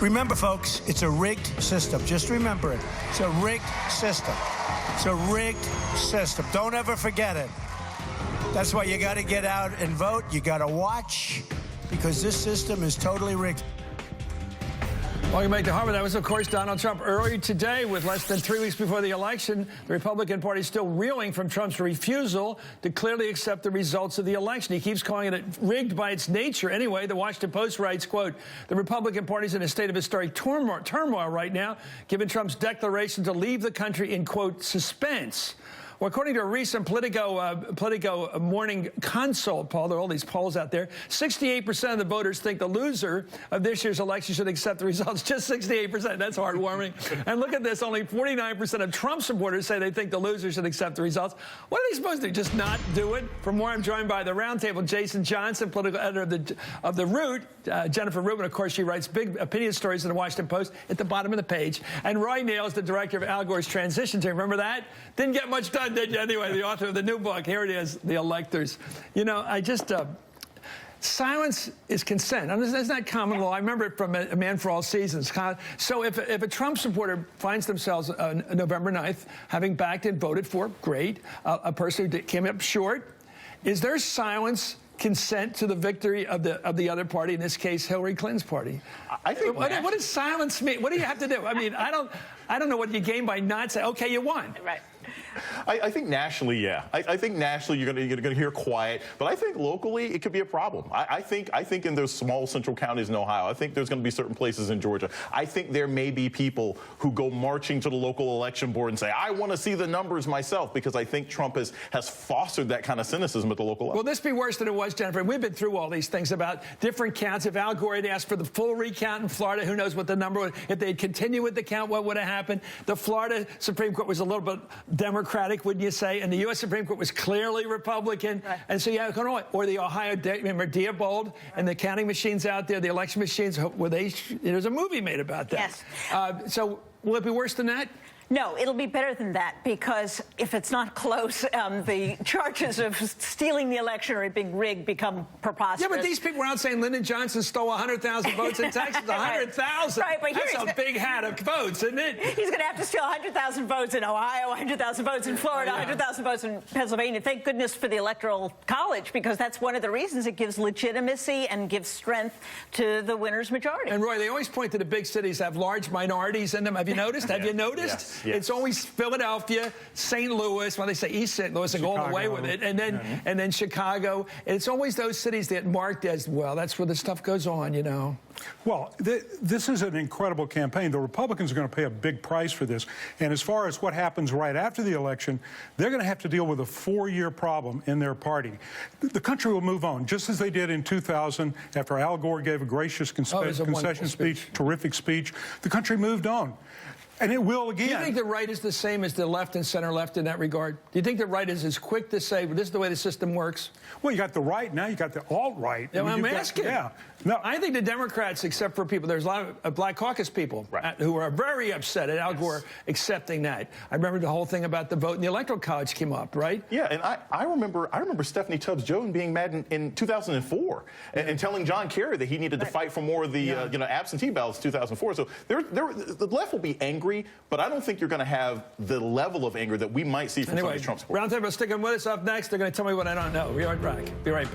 Remember, folks, it's a rigged system. Just remember it. It's a rigged system. It's a rigged system. Don't ever forget it. That's why you got to get out and vote. You got to watch, because this system is totally rigged. Welcome back to Harvard. That was, of course, Donald Trump earlier today. With less than 3 weeks before the election, the Republican Party is still reeling from Trump's refusal to clearly accept the results of the election. He keeps calling it rigged by its nature. Anyway, the Washington Post writes, quote, the Republican Party is in a state of historic turmoil right now, given Trump's declaration to leave the country in, quote, suspense. Well, according to a recent Politico morning consult poll, there are all these polls out there, 68% of the voters think the loser of this year's election should accept the results. Just 68%. That's heartwarming. And look at this. Only 49% of Trump supporters say they think the loser should accept the results. What are they supposed to do? Just not do it? For more, I'm joined by the roundtable, Jason Johnson, political editor of The Root. Jennifer Rubin, of course, she writes big opinion stories in the Washington Post at the bottom of the page. And Neel is the director of Al Gore's transition team. Remember that? Didn't get much done, did you? Anyway, the author of the new book. Here it is, The Electors. You know, I just... silence is consent. I mean, that's not common law. I remember it from A Man for All Seasons. So if a Trump supporter finds themselves November 9th having backed and voted for, great, a person who came up short, is there silence consent to the victory of the other party, in this case, Hillary Clinton's party? I think what does silence mean? What do you have to do? I mean, I don't know what you gain by not saying, okay, you won. Right. I think nationally, yeah. I think nationally you're going to hear quiet, but I think locally it could be a problem. I think in those small central counties in Ohio, I think there's going to be certain places in Georgia. I think there may be people who go marching to the local election board and say, I want to see the numbers myself, because I think Trump has fostered that kind of cynicism at the local level. Will this be worse than it was, Jennifer? We've been through all these things about different counts. If Al Gore had asked for the full recount in Florida, who knows what the number would. If they'd continue with the count, what would have happened? The Florida Supreme Court was a little bit Democratic, wouldn't you say? And the U.S. Supreme Court was clearly Republican. Right. And so, yeah, or the Ohio, remember Diebold and the counting machines out there, the election machines, there's a movie made about that. Yes. So will it be worse than that? No, it'll be better than that, because if it's not close, the charges of stealing the election or it being rigged become preposterous. Yeah, but these people were out saying Lyndon Johnson stole 100,000 votes in Texas. 100,000. Right, but that's a big hat of votes, isn't it? He's going to have to steal 100,000 votes in Ohio, 100,000 votes in Florida, 100,000 votes in Pennsylvania. Thank goodness for the Electoral College, because that's one of the reasons it gives legitimacy and gives strength to the winner's majority. And Roy, they always point to the big cities have large minorities in them. Have you noticed? Have you noticed? Yes. Yes. It's always Philadelphia, St. Louis, well, they say East St. Louis and go all the way with it, and then Chicago. And it's always those cities that marked as, well, that's where the stuff goes on, you know. Well, this is an incredible campaign. The Republicans are going to pay a big price for this. And as far as what happens right after the election, they're going to have to deal with a 4-year problem in their party. The country will move on, just as they did in 2000 after Al Gore gave a gracious concession speech, terrific speech. The country moved on. And it will again. Do you think the right is the same as the left and center left in that regard? Do you think the right is as quick to say, well, this is the way the system works? Well, you got the right, now you got the alt-right. Yeah, I'm asking. Yeah. No. I think the Democrats, except for people, there's a lot of Black Caucus people who are very upset at Al Gore accepting that. I remember the whole thing about the vote in the Electoral College came up, right? Yeah, and I remember Stephanie Tubbs Jones being mad in 2004 and telling John Kerry that he needed to fight for more of the absentee ballots in 2004. So the left will be angry, but I don't think you're going to have the level of anger that we might see from some of these Trump supporters. Roundtable sticking with us. Up next, they're going to tell me what I don't know. Be right back.